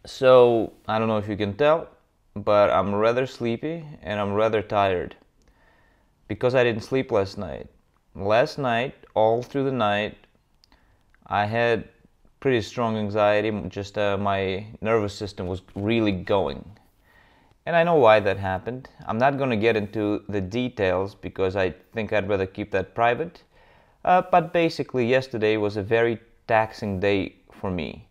So, I don't know if you can tell, but I'm rather sleepy and I'm rather tired because I didn't sleep last night. Last night, all through the night, I had pretty strong anxiety, just my nervous system was really going. And I know why that happened. I'm not going to get into the details because I think I'd rather keep that private. But basically, yesterday was a very taxing day for me,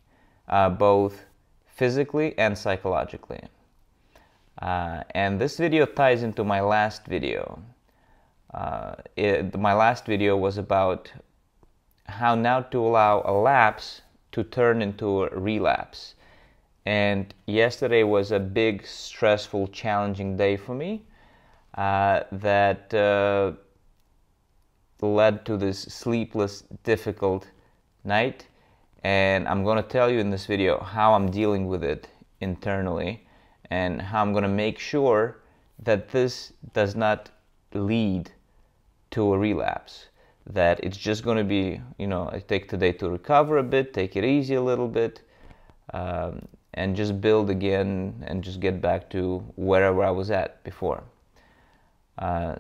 both physically and psychologically. And this video ties into my last video. My last video was about how now to allow a lapse to turn into a relapse. And yesterday was a big, stressful, challenging day for me that led to this sleepless, difficult night. And I'm going to tell you in this video how I'm dealing with it internally and how I'm going to make sure that this does not lead to a relapse. That it's just going to be, I take today to recover a bit, take it easy a little bit, and just build again and just get back to wherever I was at before.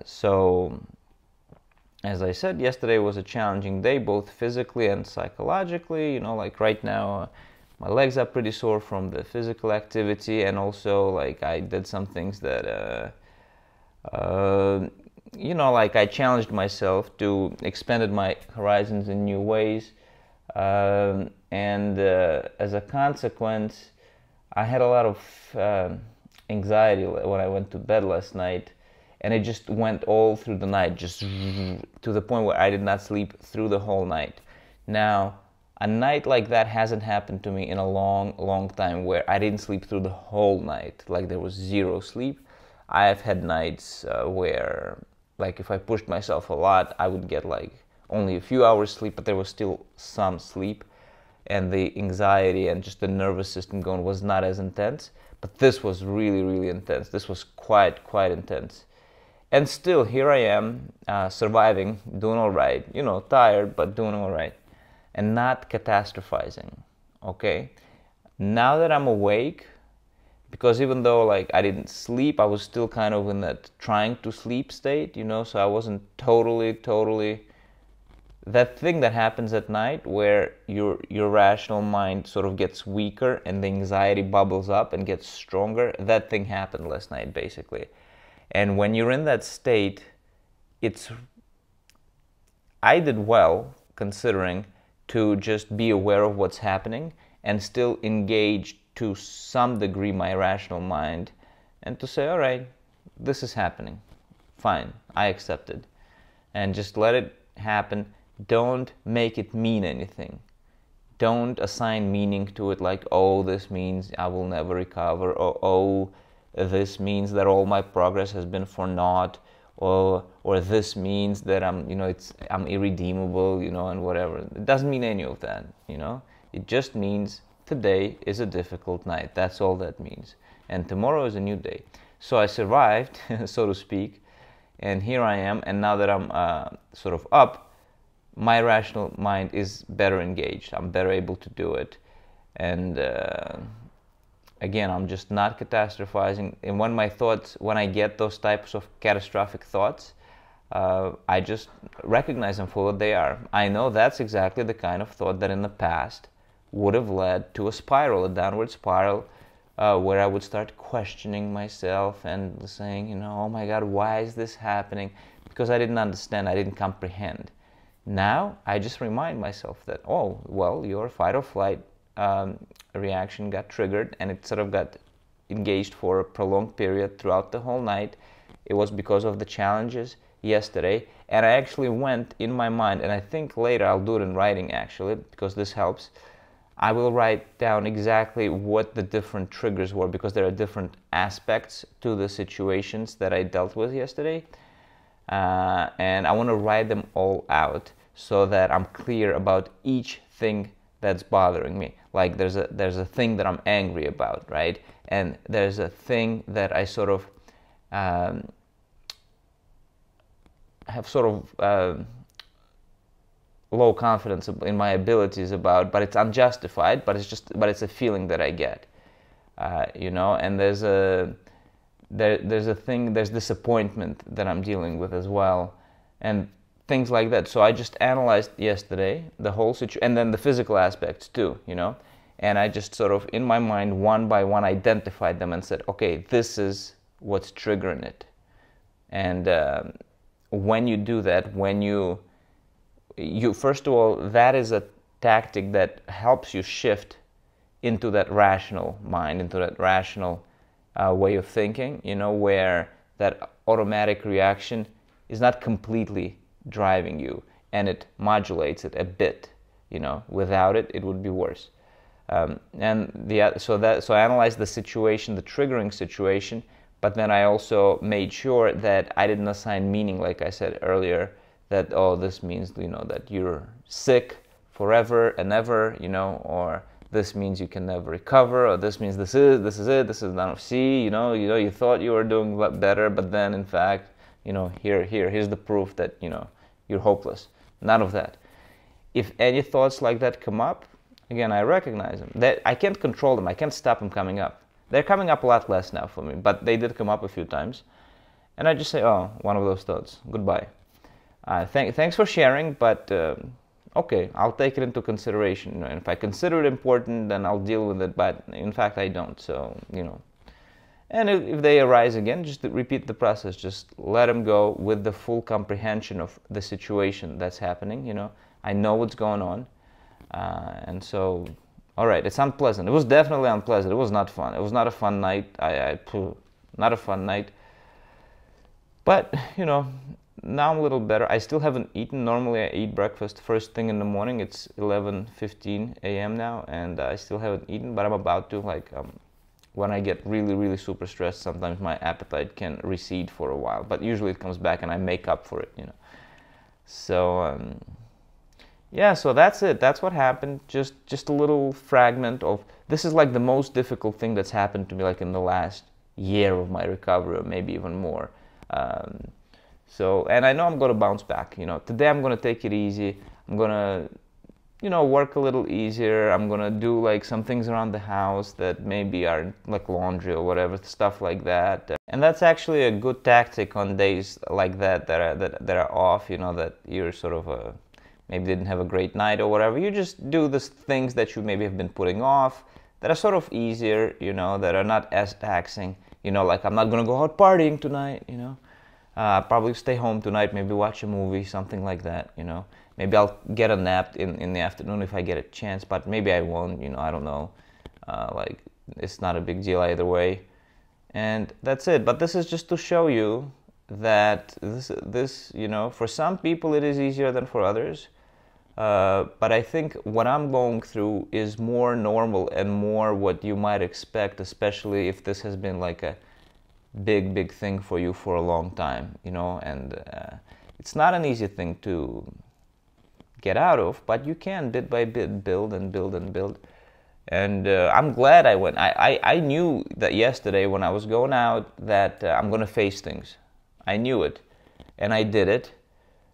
So, as I said, yesterday was a challenging day, both physically and psychologically. Like right now, my legs are pretty sore from the physical activity, and also like I did some things that, like I challenged myself to expanded my horizons in new ways, and as a consequence, I had a lot of anxiety when I went to bed last night. And it just went all through the night, just to the point where I did not sleep through the whole night. Now, a night like that hasn't happened to me in a long, long time, where I didn't sleep through the whole night, like there was zero sleep. I have had nights where, like if I pushed myself a lot, I would get like only a few hours sleep, but there was still some sleep. And the anxiety and just the nervous system going was not as intense. But this was really, really intense. This was quite intense. And still, here I am, surviving, doing all right, tired, but doing all right, and not catastrophizing, okay? Now that I'm awake, because even though, like, I didn't sleep, I was still kind of in that trying to sleep state, so I wasn't totally, that thing that happens at night where your rational mind sort of gets weaker and the anxiety bubbles up and gets stronger, that thing happened last night, basically. And when you're in that state, I did well, considering, to just be aware of what's happening and still engage to some degree my rational mind and to say, all right, this is happening. Fine, I accept it. And just let it happen. Don't make it mean anything. Don't assign meaning to it like, oh, this means I will never recover, or oh, this means that all my progress has been for naught, or this means that I'm irredeemable, and whatever. It doesn't mean any of that, It just means today is a difficult night. That's all that means. And tomorrow is a new day. So I survived, so to speak, and here I am. And now that I'm sort of up, my rational mind is better engaged. I'm better able to do it. And again, I'm just not catastrophizing. And when I get those types of catastrophic thoughts, I just recognize them for what they are. I know that's exactly the kind of thought that in the past would have led to a downward spiral, where I would start questioning myself and saying, oh my God, why is this happening? Because I didn't understand, I didn't comprehend. Now, I just remind myself that, oh, well, your fight or flight reaction got triggered, and it sort of got engaged for a prolonged period throughout the whole night. It was because of the challenges yesterday, and I actually went in my mind, and I think later I'll do it in writing actually, because this helps. I will write down exactly what the different triggers were, because there are different aspects to the situations that I dealt with yesterday, and I want to write them all out so that I'm clear about each thing that's bothering me. Like there's a thing that I'm angry about, right? And there's a thing that I sort of have sort of low confidence in my abilities about, but it's unjustified, but it's a feeling that I get. you know, and there's disappointment that I'm dealing with as well, and things like that. So I just analyzed yesterday the whole situation, and then the physical aspects too, you know, and I just sort of in my mind one by one identified them and said, okay, this is what's triggering it. And when you do that, when you first of all, that is a tactic that helps you shift into that rational mind, into that rational way of thinking, you know, where that automatic reaction is not completely driving you, and it modulates it a bit, you know. Without it, it would be worse. So I analyzed the situation, the triggering situation, but then I also made sure that I didn't assign meaning, like I said earlier, that, oh, this means, you know, that you're sick forever and ever, you know, or this means you can never recover, or this means this is none of C, you know, you thought you were doing better, but then in fact, you know, here's the proof that, you know, you're hopeless. None of that. If any thoughts like that come up, again, I recognize them. That I can't control them. I can't stop them coming up. They're coming up a lot less now for me, but they did come up a few times. And I just say, oh, one of those thoughts. Goodbye. Thanks for sharing, but okay, I'll take it into consideration. You know, and if I consider it important, then I'll deal with it, but in fact, I don't. So, you know. And if they arise again, just repeat the process. Just let them go with the full comprehension of the situation that's happening. You know, I know what's going on. And so, all right, it's unpleasant. It was definitely unpleasant. It was not fun. It was not a fun night. Not a fun night. But, you know, now I'm a little better. I still haven't eaten. Normally I eat breakfast first thing in the morning. It's 11:15 a.m. now, and I still haven't eaten, but I'm about to. Like, when I get really, really super stressed, sometimes my appetite can recede for a while, but usually it comes back and I make up for it, you know. So, yeah, so that's it. That's what happened. Just a little fragment of, this is like the most difficult thing that's happened to me like in the last year of my recovery, or maybe even more. So, and I know I'm going to bounce back, you know. Today I'm going to take it easy. I'm going to, you know, work a little easier. I'm going to do like some things around the house that maybe are like laundry or whatever, stuff like that. And that's actually a good tactic on days like that that are off, you know, that you're sort of maybe didn't have a great night or whatever. You just do the things that you maybe have been putting off that are sort of easier, you know, that are not as taxing. You know, like I'm not going to go out partying tonight, you know. Probably stay home tonight, maybe watch a movie, something like that, you know. Maybe I'll get a nap in the afternoon if I get a chance, but maybe I won't, you know, I don't know. Like, it's not a big deal either way. And that's it. But this is just to show you that this, you know, for some people it is easier than for others. But I think what I'm going through is more normal and more what you might expect, especially if this has been like a big thing for you for a long time, you know. And it's not an easy thing to get out of, but you can bit by bit build and build and build. And I'm glad I went. I knew that yesterday when I was going out that I'm going to face things. I knew it, and I did it,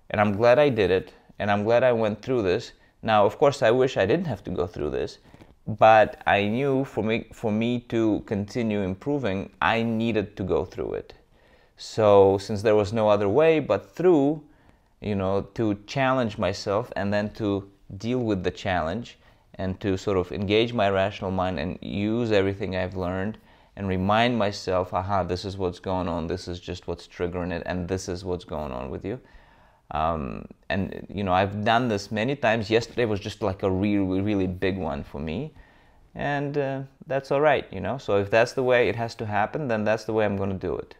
and I'm glad I did it, and I'm glad I went through this. Now, of course, I wish I didn't have to go through this, but I knew for me to continue improving, I needed to go through it. So since there was no other way but through, you know, to challenge myself and then to deal with the challenge and to sort of engage my rational mind and use everything I've learned and remind myself, aha, this is what's going on, this is just what's triggering it, and this is what's going on with you. And, you know, I've done this many times. Yesterday was just like a really big one for me. And that's all right, you know. So if that's the way it has to happen, then that's the way I'm going to do it.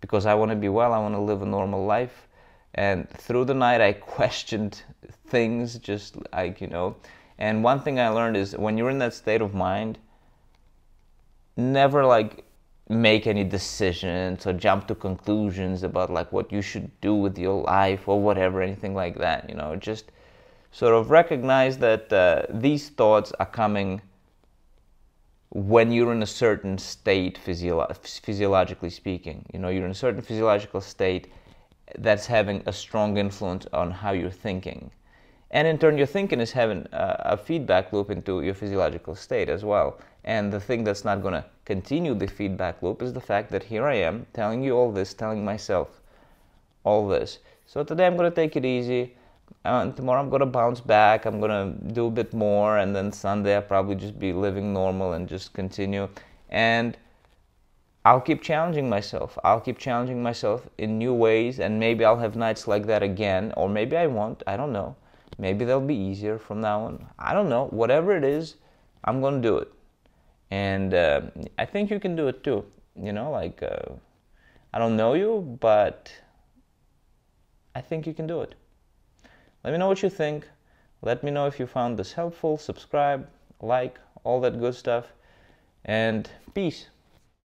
Because I want to be well, I want to live a normal life. And through the night, I questioned things just like, you know. And one thing I learned is when you're in that state of mind, never like make any decisions or jump to conclusions about like what you should do with your life or whatever, anything like that, you know. Just sort of recognize that these thoughts are coming when you're in a certain state, physiologically speaking. You know, you're in a certain physiological state that's having a strong influence on how you're thinking. And in turn, your thinking is having a feedback loop into your physiological state as well. And the thing that's not going to continue the feedback loop is the fact that here I am telling you all this, telling myself all this. So today I'm going to take it easy. And tomorrow I'm going to bounce back. I'm going to do a bit more. And then Sunday I'll probably just be living normal and just continue. And I'll keep challenging myself. I'll keep challenging myself in new ways. And maybe I'll have nights like that again. Or maybe I won't. I don't know. Maybe they'll be easier from now on. I don't know. Whatever it is, I'm going to do it. And I think you can do it too. You know, like, I don't know you, but I think you can do it. Let me know what you think. Let me know if you found this helpful. Subscribe, like, all that good stuff. And peace.